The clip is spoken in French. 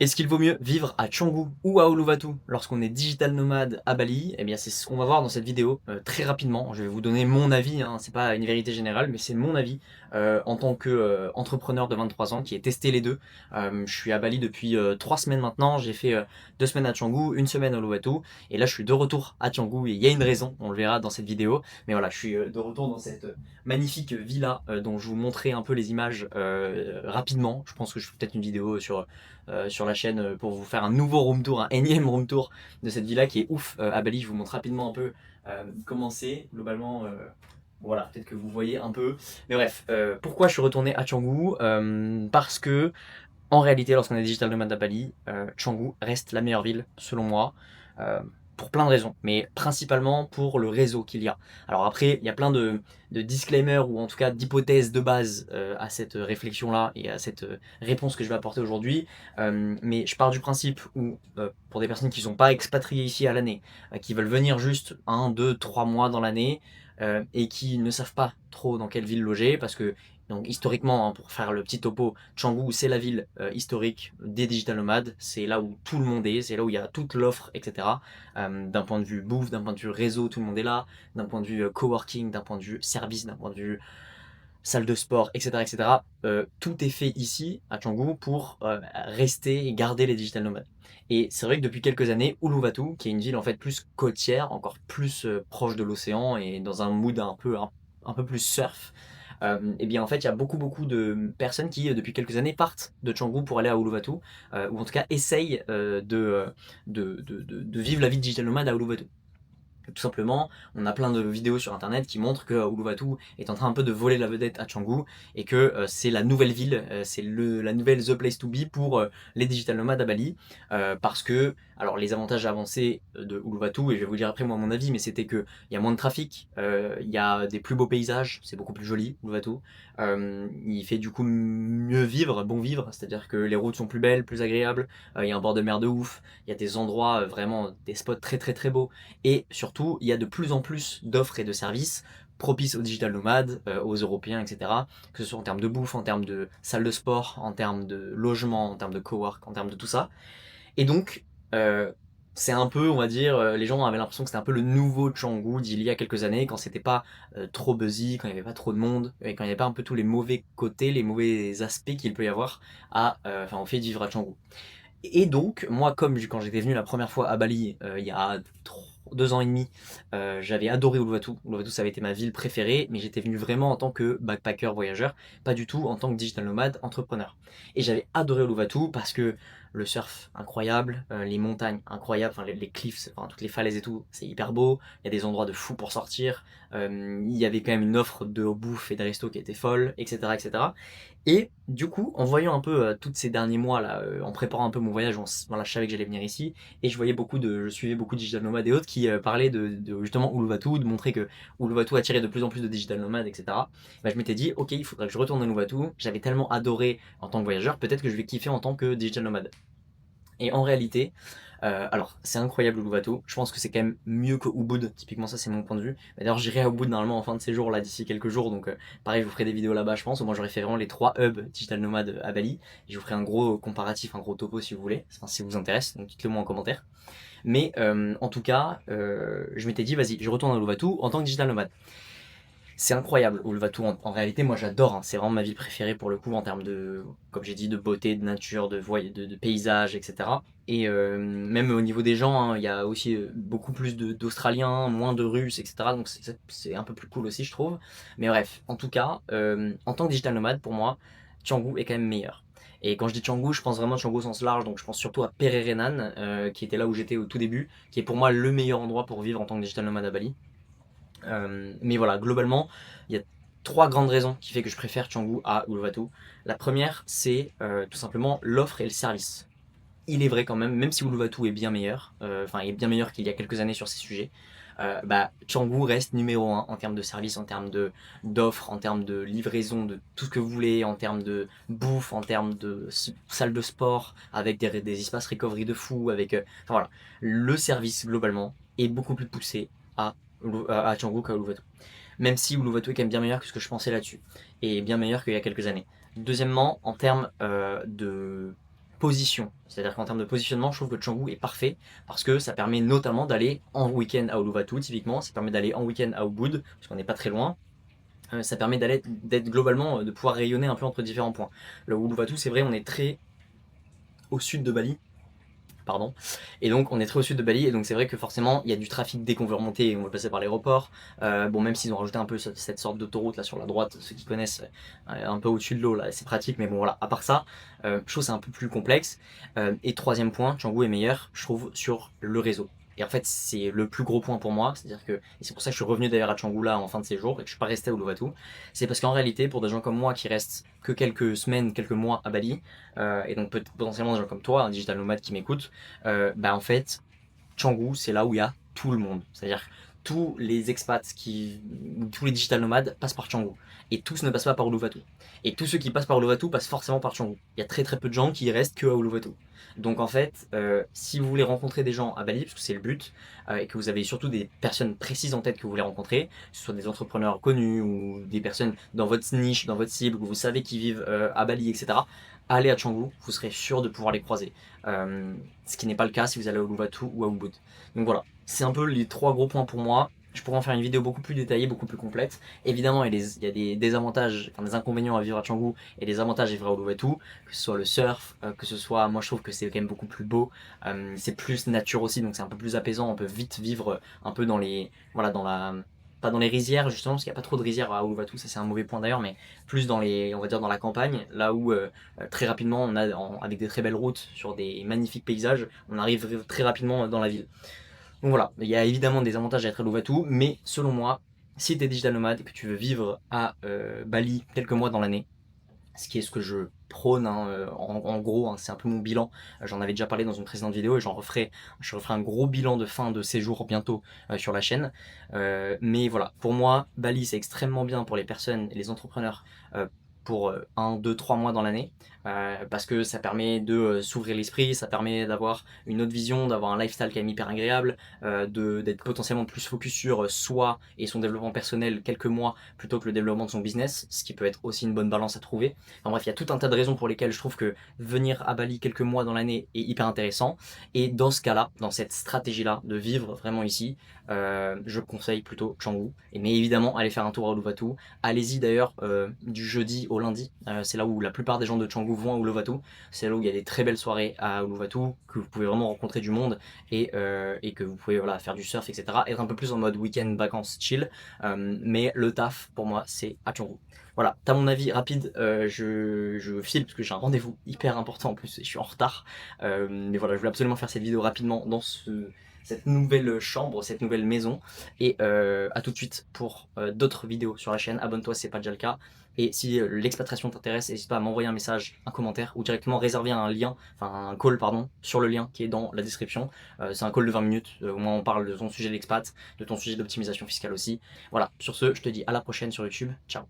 Est-ce qu'il vaut mieux vivre à Canggu ou à Uluwatu lorsqu'on est digital nomade à Bali? Eh bien, c'est ce qu'on va voir dans cette vidéo très rapidement. Je vais vous donner mon avis, hein. C'est pas une vérité générale, mais c'est mon avis en tant que entrepreneur de 23 ans qui ai testé les deux. Je suis à Bali depuis 3 semaines maintenant. J'ai fait 2 semaines à Canggu, une semaine à Uluwatu, et là je suis de retour à Canggu. Et il y a une raison, on le verra dans cette vidéo. Mais voilà, je suis de retour dans cette magnifique villa dont je vous montrerai un peu les images rapidement. Je pense que je ferai peut-être une vidéo sur la chaîne pour vous faire un nouveau room tour, un énième room tour de cette villa qui est ouf à Bali. Je vous montre rapidement un peu comment c'est. Globalement, voilà, peut-être que vous voyez un peu. Mais bref, pourquoi je suis retourné à Canggu? Parce que, en réalité, lorsqu'on est digital nomade à Bali, Canggu reste la meilleure ville, selon moi. Euh, pour plein de raisons, mais principalement pour le réseau qu'il y a. Alors après, il y a plein de disclaimers ou en tout cas d'hypothèses de base à cette réflexion-là et à cette réponse que je vais apporter aujourd'hui. Mais je pars du principe où, pour des personnes qui ne sont pas expatriées ici à l'année, qui veulent venir juste 1, 2, 3 mois dans l'année et qui ne savent pas trop dans quelle ville loger, parce que donc historiquement, hein, pour faire le petit topo, Canggu c'est la ville historique des digital nomades, c'est là où tout le monde est, c'est là où il y a toute l'offre, etc. D'un point de vue bouffe, d'un point de vue réseau, tout le monde est là, d'un point de vue coworking, d'un point de vue service, d'un point de vue salle de sport, etc. etc. Tout est fait ici, à Canggu, pour rester et garder les digital nomades. Et c'est vrai que depuis quelques années, Uluwatu, qui est une ville en fait plus côtière, encore plus proche de l'océan et dans un mood un peu plus surf, et bien en fait il y a beaucoup de personnes qui depuis quelques années partent de Canggu pour aller à Uluwatu, ou en tout cas essayent de vivre la vie de digital nomade à Uluwatu. Tout simplement, on a plein de vidéos sur internet qui montrent que Uluwatu est en train un peu de voler la vedette à Canggu et que c'est la nouvelle ville, c'est la nouvelle The Place to Be pour les digital nomades à Bali. Parce que, alors les avantages avancés de Uluwatu, et je vais vous dire après moi mon avis, mais c'était qu'il y a moins de trafic, il y a des plus beaux paysages, c'est beaucoup plus joli Uluwatu. Il fait du coup mieux vivre, bon vivre, c'est-à-dire que les routes sont plus belles, plus agréables, il y a un bord de mer de ouf, il y a des endroits vraiment, des spots très beaux. Et surtout, il y a de plus en plus d'offres et de services propices aux digital nomades, aux Européens, etc. Que ce soit en termes de bouffe, en termes de salle de sport, en termes de logement, en termes de cowork, en termes de tout ça. Et donc, euh, c'est un peu, on va dire, les gens avaient l'impression que c'était un peu le nouveau Canggu d'il y a quelques années, quand c'était pas trop buzzy, quand il n'y avait pas trop de monde, et quand il n'y avait pas un peu tous les mauvais côtés, les mauvais aspects qu'il peut y avoir au fait de vivre à Canggu. Et donc, moi, comme quand j'étais venu la première fois à Bali, il y a 2 ans et demi, j'avais adoré Uluwatu. Uluwatu, ça avait été ma ville préférée, mais j'étais venu vraiment en tant que backpacker, voyageur, pas du tout en tant que digital nomade, entrepreneur. Et j'avais adoré Uluwatu parce que le surf, incroyable, les montagnes, incroyables, enfin les cliffs, enfin, toutes les falaises et tout, c'est hyper beau, il y a des endroits de fou pour sortir, il y avait quand même une offre de bouffe et de resto qui était folle, etc. etc. Et du coup, en voyant un peu tous ces derniers mois là, en préparant un peu mon voyage, voilà, je savais que j'allais venir ici, et je suivais beaucoup de digital nomades et autres qui parlaient de justement Uluwatu, de montrer que Uluwatu attirait de plus en plus de digital nomades, etc. Bah, je m'étais dit, ok, il faudrait que je retourne à Uluwatu. J'avais tellement adoré en tant que voyageur, peut-être que je vais kiffer en tant que digital nomade. Et en réalité, alors c'est incroyable Uluwatu, je pense que c'est quand même mieux que Ubud, typiquement ça c'est mon point de vue. D'ailleurs j'irai à Ubud normalement en fin de séjour là d'ici quelques jours, donc pareil je vous ferai des vidéos là-bas je pense, au moins j'aurai fait vraiment les 3 hubs digital nomades à Bali, et je vous ferai un gros comparatif, un gros topo si vous voulez, enfin, si ça vous intéresse, donc dites-le moi en commentaire. Mais en tout cas, je m'étais dit vas-y je retourne à Uluwatu en tant que digital nomade. C'est incroyable, Uluwatu. En réalité, moi j'adore, hein. C'est vraiment ma ville préférée pour le coup en termes de, comme j'ai dit, de beauté, de nature, de paysage, etc. Et même au niveau des gens, hein, il y a aussi beaucoup plus d'Australiens, moins de Russes, etc. Donc c'est un peu plus cool aussi, je trouve. Mais bref, en tout cas, en tant que digital nomade, pour moi, Canggu est quand même meilleur. Et quand je dis Canggu, je pense vraiment Canggu au sens large, donc je pense surtout à Pererenan, qui était là où j'étais au tout début, qui est pour moi le meilleur endroit pour vivre en tant que digital nomade à Bali. Mais voilà, globalement, il y a 3 grandes raisons qui fait que je préfère Canggu à Uluwatu. La première, c'est tout simplement l'offre et le service. Il est vrai quand même, même si Uluwatu est bien meilleur, est bien meilleur qu'il y a quelques années sur ces sujets, Canggu reste numéro 1 en termes de service, en termes d'offres, en termes de livraison, de tout ce que vous voulez, en termes de bouffe, en termes de salle de sport, avec des espaces recovery de fou, enfin voilà, le service globalement est beaucoup plus poussé à, à Canggu qu'à Uluwatu. Même si Uluwatu est quand même bien meilleur que ce que je pensais là-dessus, et bien meilleur qu'il y a quelques années. Deuxièmement, en termes de position. C'est-à-dire qu'en termes de positionnement, je trouve que Canggu est parfait parce que ça permet notamment d'aller en week-end à Uluwatu, typiquement, ça permet d'aller en week-end à Ubud, parce qu'on n'est pas très loin. Ça permet d'être globalement, de pouvoir rayonner un peu entre différents points. Le Uluwatu, c'est vrai, on est très au sud de Bali, pardon. Et donc on est très au sud de Bali, et donc c'est vrai que forcément il y a du trafic dès qu'on veut remonter et on veut passer par l'aéroport. Bon, même s'ils ont rajouté un peu cette sorte d'autoroute là sur la droite, ceux qui connaissent, un peu au-dessus de l'eau là, c'est pratique, mais bon voilà, à part ça, je trouve c'est un peu plus complexe. Et troisième point, Canggu est meilleur, je trouve, sur le réseau. Et en fait, c'est le plus gros point pour moi, c'est-à-dire que, et c'est pour ça que je suis revenu d'ailleurs à Canggu là en fin de séjour et que je suis pas resté à Uluwatu, c'est parce qu'en réalité, pour des gens comme moi qui restent que quelques semaines, quelques mois à Bali, et donc potentiellement des gens comme toi, un digital nomade qui m'écoute, en fait, Canggu, c'est là où il y a tout le monde. C'est-à-dire tous les expats, tous les digital nomades passent par Canggu. Et tous ne passent pas par Uluwatu. Et tous ceux qui passent par Uluwatu passent forcément par Canggu. Il y a très très peu de gens qui restent que à Uluwatu. Donc en fait, si vous voulez rencontrer des gens à Bali, parce que c'est le but, et que vous avez surtout des personnes précises en tête que vous voulez rencontrer, que ce soit des entrepreneurs connus ou des personnes dans votre niche, dans votre cible, que vous savez qui vivent à Bali, etc., allez à Canggu, vous serez sûr de pouvoir les croiser. Ce qui n'est pas le cas si vous allez à Uluwatu ou à Ubud. Donc voilà, c'est un peu les trois gros points pour moi. Je pourrais en faire une vidéo beaucoup plus détaillée, beaucoup plus complète. Évidemment, il y a des désavantages, enfin des inconvénients à vivre à Canggu et des avantages à vivre à Uluwatu, que ce soit le surf, que ce soit, moi je trouve que c'est quand même beaucoup plus beau, c'est plus nature aussi, donc c'est un peu plus apaisant, on peut vite vivre un peu dans les, voilà, pas dans les rizières justement, parce qu'il n'y a pas trop de rizières à Uluwatu, ça c'est un mauvais point d'ailleurs, mais plus dans les, on va dire dans la campagne, là où très rapidement, avec des très belles routes sur des magnifiques paysages, on arrive très rapidement dans la ville. Donc voilà, il y a évidemment des avantages à être à Uluwatu, mais selon moi, si tu es digital nomade et que tu veux vivre à Bali quelques mois dans l'année, ce qui est ce que je prône, hein, en gros, hein, c'est un peu mon bilan. J'en avais déjà parlé dans une précédente vidéo et je referai un gros bilan de fin de séjour bientôt sur la chaîne. Mais voilà, pour moi, Bali c'est extrêmement bien pour les personnes et les entrepreneurs pour 1, 2, 3 mois dans l'année, parce que ça permet de s'ouvrir l'esprit, ça permet d'avoir une autre vision, d'avoir un lifestyle qui est hyper agréable, d'être potentiellement plus focus sur soi et son développement personnel quelques mois plutôt que le développement de son business, ce qui peut être aussi une bonne balance à trouver. Enfin bref, il y a tout un tas de raisons pour lesquelles je trouve que venir à Bali quelques mois dans l'année est hyper intéressant, et dans ce cas-là, dans cette stratégie-là de vivre vraiment ici, je conseille plutôt Canggu. Mais évidemment, allez faire un tour à Uluwatu. Allez-y d'ailleurs du jeudi au lundi, c'est là où la plupart des gens de Canggu vont à Uluwatu, c'est là où il y a des très belles soirées à Uluwatu, que vous pouvez vraiment rencontrer du monde et que vous pouvez voilà, faire du surf, etc. Être un peu plus en mode week-end, vacances, chill, mais le taf pour moi c'est à Canggu. Voilà, t'as mon avis rapide, je file parce que j'ai un rendez-vous hyper important en plus et je suis en retard, mais voilà, je voulais absolument faire cette vidéo rapidement dans cette nouvelle chambre, cette nouvelle maison, et à tout de suite pour d'autres vidéos sur la chaîne. Abonne-toi si c'est pas déjà le cas, et si l'expatriation t'intéresse, n'hésite pas à m'envoyer un message, un commentaire, ou directement réserver un lien, enfin un call pardon, sur le lien qui est dans la description. C'est un call de 20 minutes, au moins on parle de ton sujet d'expat, de ton sujet d'optimisation fiscale aussi. Voilà, sur ce, je te dis à la prochaine sur YouTube, ciao.